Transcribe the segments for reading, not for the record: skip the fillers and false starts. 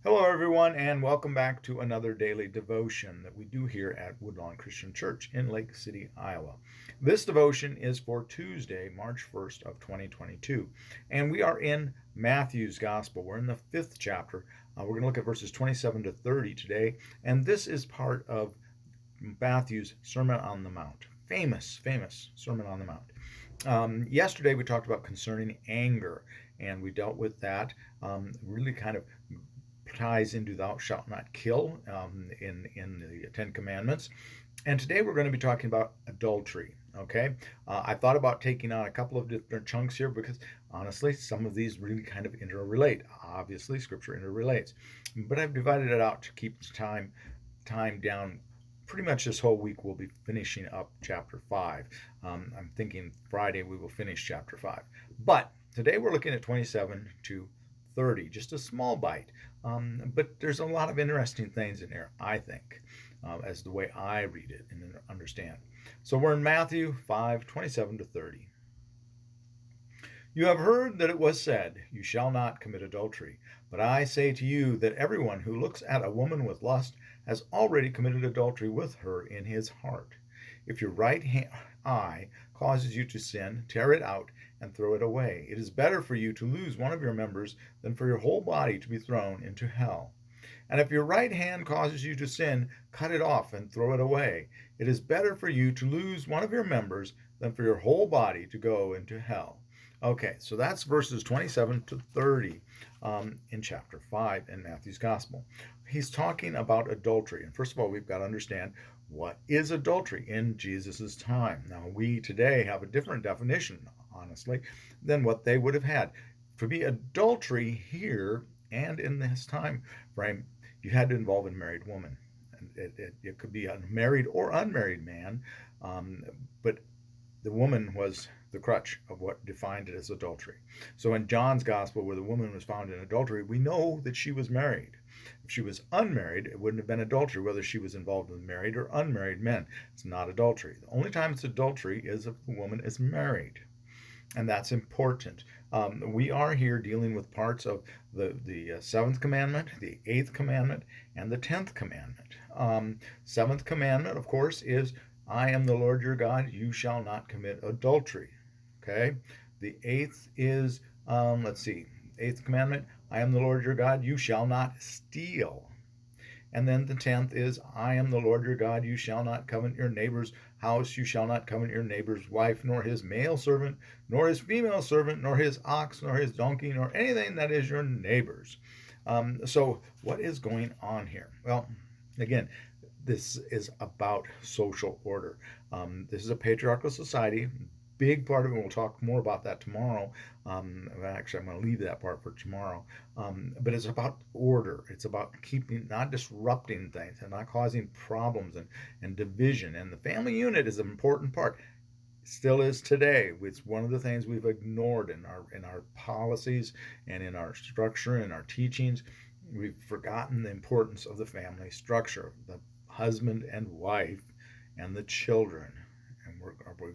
Hello, everyone, and welcome back to another daily devotion that we do here at Woodlawn Christian Church in Lake City, Iowa. This devotion is for Tuesday, March 1st of 2022, and we are in Matthew's Gospel. We're in the 5th chapter. We're going to look at verses 27 to 30 today, and this is part of Matthew's Sermon on the Mount. Famous Sermon on the Mount. Yesterday we talked about concerning anger, and we dealt with that. Really kind of ties into thou shalt not kill in the Ten Commandments. And today we're going to be talking about adultery. Okay, I thought about taking on a couple of different chunks here because honestly, some of these really kind of interrelate. Obviously, Scripture interrelates, but I've divided it out to keep the time down. Pretty much this whole week we'll be finishing up chapter 5. I'm thinking Friday we will finish chapter 5. But today we're looking at 27 to 30, just a small bite. But there's a lot of interesting things in here, I think, as the way I read it and understand. So we're in Matthew 5:27 to 30. You have heard that it was said, "You shall not commit adultery." But I say to you that everyone who looks at a woman with lust has already committed adultery with her in his heart. If your eye causes you to sin, tear it out and throw it away. It is better for you to lose one of your members than for your whole body to be thrown into hell. And if your right hand causes you to sin, cut it off and throw it away. It is better for you to lose one of your members than for your whole body to go into hell. Okay, so that's verses 27 to 30 in chapter 5 in Matthew's Gospel. He's talking about adultery. And first of all, we've got to understand what is adultery in Jesus' time. Now, we today have a different definition, honestly, than what they would have had. To be adultery here and in this time frame, you had to involve a married woman. It could be a married or unmarried man, but the woman was the crutch of what defined it as adultery. So in John's gospel, where the woman was found in adultery, we know that she was married. If she was unmarried, it wouldn't have been adultery, whether she was involved with married or unmarried men. It's not adultery. The only time it's adultery is if the woman is married. And that's important. We are here dealing with parts of the seventh commandment, the eighth commandment, and the 10th commandment. Seventh commandment, of course, is I am the Lord your God, you shall not commit adultery. Okay? The eighth is, eighth commandment, I am the Lord your God, you shall not steal. And then the 10th is, I am the Lord your God, you shall not covet your neighbor's house, you shall not covet your neighbor's wife, nor his male servant, nor his female servant, nor his ox, nor his donkey, nor anything that is your neighbor's. So what is going on here? Well, again, this is about social order. This is a patriarchal society. Big part of it, we'll talk more about that tomorrow. Actually, I'm going to leave that part for tomorrow. But it's about order. It's about not disrupting things and not causing problems and division. And the family unit is an important part. Still is today. It's one of the things we've ignored in our policies and in our structure and our teachings. We've forgotten the importance of the family structure, the husband and wife and the children. And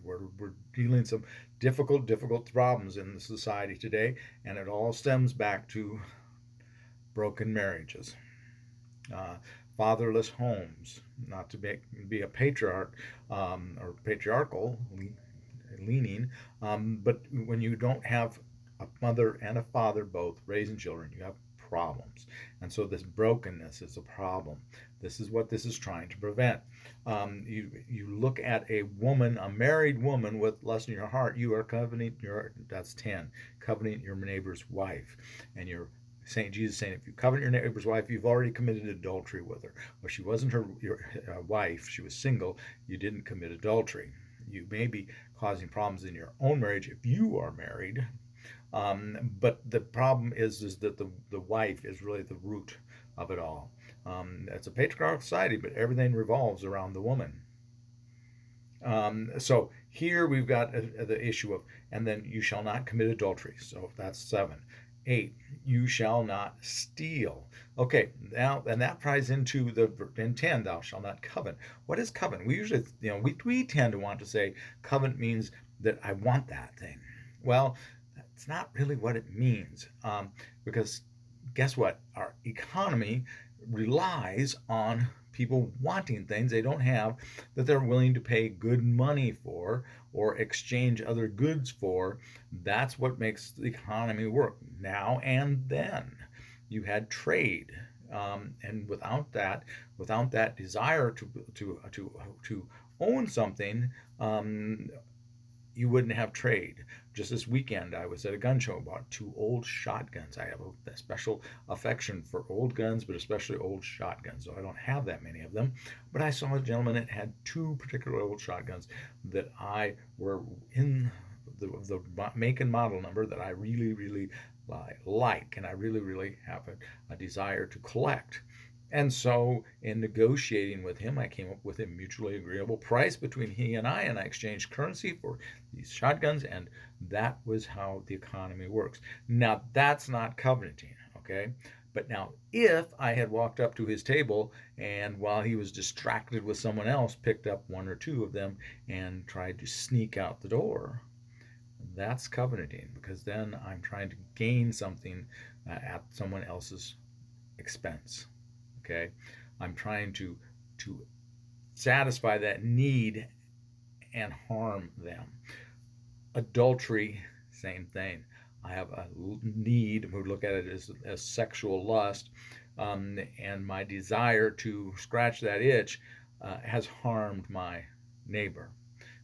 we're dealing some difficult problems in the society today, and it all stems back to broken marriages, fatherless homes. Not to be a patriarch or patriarchal leaning, but when you don't have a mother and a father both raising children, you have problems. And so this brokenness is a problem. This is what this is trying to prevent. You look at a woman, a married woman with lust in your heart, you are covenanting that's 10, covenanting your neighbor's wife. And you're Jesus saying, if you covet your neighbor's wife, you've already committed adultery with her. Well, she wasn't your wife, she was single, you didn't commit adultery. You may be causing problems in your own marriage if you are married, but the problem is that the wife is really the root of it all. It's a patriarchal society, but everything revolves around the woman. So here we've got the issue of, and then you shall not commit adultery. So that's 7. 8, you shall not steal. Okay, now, and that ties into in 10, thou shalt not covet. What is covet? We usually, we tend to want to say covet means that I want that thing. Well, that's not really what it means, because guess what? Our economy relies on people wanting things they don't have that they're willing to pay good money for or exchange other goods for. That's what makes the economy work. Now and then, you had trade, and without that desire to own something, you wouldn't have trade. Just this weekend, I was at a gun show, bought 2 old shotguns. I have a special affection for old guns, but especially old shotguns. So I don't have that many of them. But I saw a gentleman that had 2 particular old shotguns that I were in the make and model number that I really, really like, and I really, really have a desire to collect. And so, in negotiating with him, I came up with a mutually agreeable price between he and I exchanged currency for these shotguns, and that was how the economy works. Now, that's not covenanting, okay? But now, if I had walked up to his table and while he was distracted with someone else, picked up 1 or 2 of them and tried to sneak out the door, that's covenanting, because then I'm trying to gain something at someone else's expense. Okay, I'm trying to satisfy that need and harm them. Adultery, same thing. I have a need. We look at it as sexual lust, and my desire to scratch that itch has harmed my neighbor,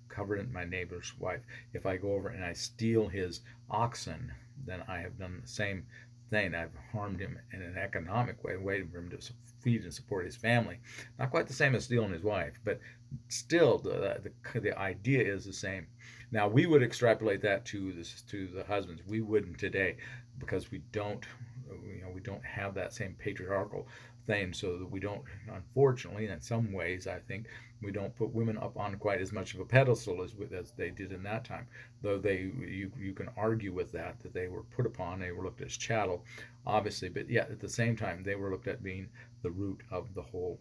covered my neighbor's wife. If I go over and I steal his oxen, then I have done the same thing. I've harmed him in an economic way, waiting for him to feed and support his family. Not quite the same as stealing his wife, but still the idea is the same. Now, we would extrapolate that to the husbands. We wouldn't today, because we don't have that same patriarchal thing, so that we don't, unfortunately, in some ways, I think we don't put women up on quite as much of a pedestal as they did in that time. Though you can argue with that they were put upon, they were looked at as chattel, obviously, but yet at the same time they were looked at being the root of the whole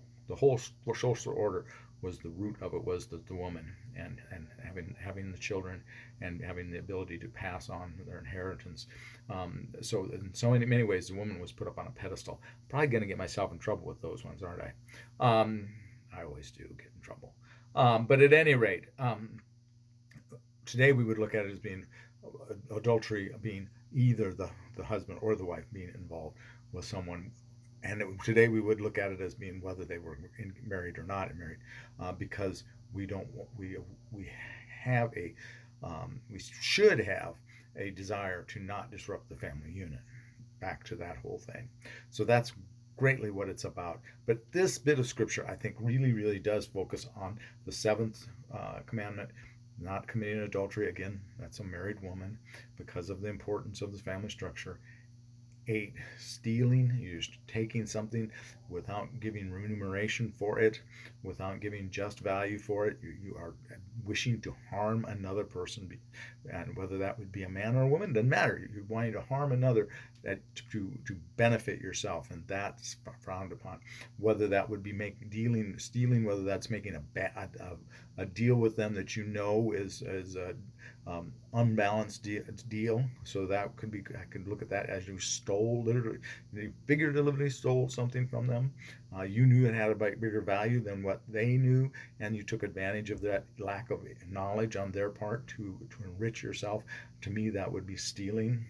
social order. Was the root of it was the woman, and having the children and having the ability to pass on their inheritance. So in so many ways, the woman was put up on a pedestal. Probably going to get myself in trouble with those ones, aren't I? I always do get in trouble. But at any rate, today we would look at it as being adultery, being either the husband or the wife being involved with someone. And today we would look at it as being whether they were married or not married, because we have we should have a desire to not disrupt the family unit. Back to that whole thing. So that's greatly what it's about. But this bit of scripture, I think, really, really does focus on the 7th commandment, not committing adultery. Again, that's a married woman, because of the importance of the family structure. 8, stealing. You're just taking something without giving remuneration for it, without giving just value for it. You are wishing to harm another person, and whether that would be a man or a woman, doesn't matter. You're wanting to harm another to benefit yourself, and that's frowned upon. Whether that would be stealing, whether that's making a deal with them that you know is a unbalanced deal. So that could be, I could look at that as you stole, literally, you figuratively stole something from them. You knew it had a bigger value than what they knew, and you took advantage of that lack of knowledge on their part to enrich yourself. To me, that would be stealing.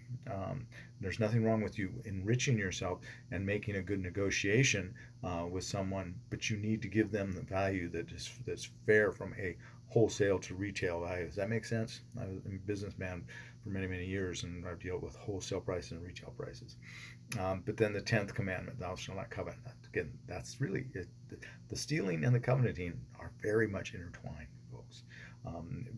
There's nothing wrong with you enriching yourself and making a good negotiation with someone, but you need to give them the value that's fair from a wholesale to retail value. Does that make sense? I was a businessman for many, many years, and I deal with wholesale prices and retail prices. But then the 10th commandment, thou shalt not covet. Again, that's really it. The stealing and the covenanting are very much intertwined, folks.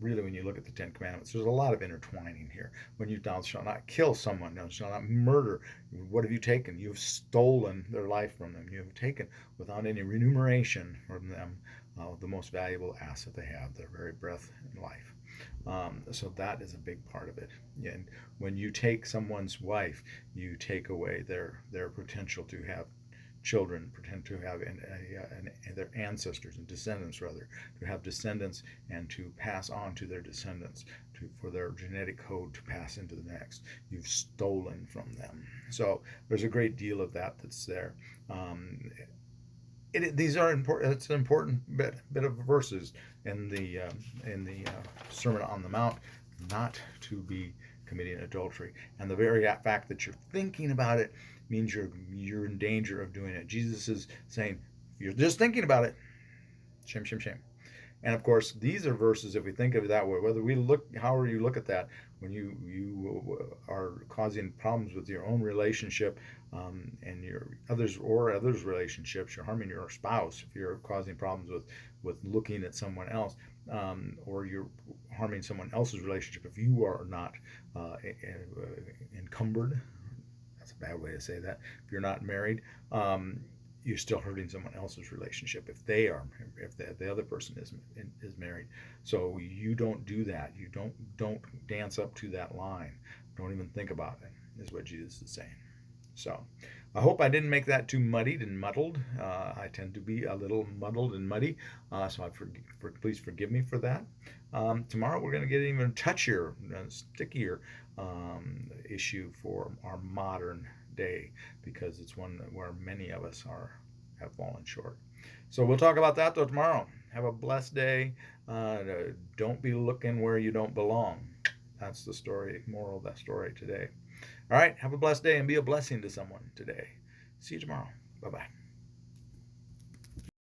Really, when you look at the 10 commandments, there's a lot of intertwining here. When thou shalt not kill someone, thou shalt not murder. What have you taken? You've stolen their life from them. You have taken, without any remuneration from them, the most valuable asset they have, their very breath and life. So that is a big part of it. And when you take someone's wife, you take away their potential to have children pretend to have their ancestors and descendants, rather, to have descendants and to pass on to their descendants, for their genetic code to pass into the next. You've stolen from them. So there's a great deal of that that's there. These are important. It's an important bit of verses in the Sermon on the Mount, not to be committing adultery. And the very fact that you're thinking about it means you're in danger of doing it. Jesus is saying, if you're just thinking about it, shame, shame, shame. And of course, these are verses, if we think of it that way, however you look at that, when you are causing problems with your own relationship and your others' relationships, you're harming your spouse if you're causing problems with looking at someone else, or you're harming someone else's relationship if you are not encumbered. That's a bad way to say that. If you're not married, you're still hurting someone else's relationship if the other person is married. So you don't do that. You don't dance up to that line. Don't even think about it, is what Jesus is saying. So I hope I didn't make that too muddied and muddled. I tend to be a little muddled and muddy, so please forgive me for that. Tomorrow we're going to get an even touchier, stickier issue for our modern day, because it's one where many of us have fallen short. So we'll talk about that though tomorrow. Have a blessed day. Don't be looking where you don't belong. That's the moral of that story today. All right, have a blessed day and be a blessing to someone today. See you tomorrow. Bye-bye.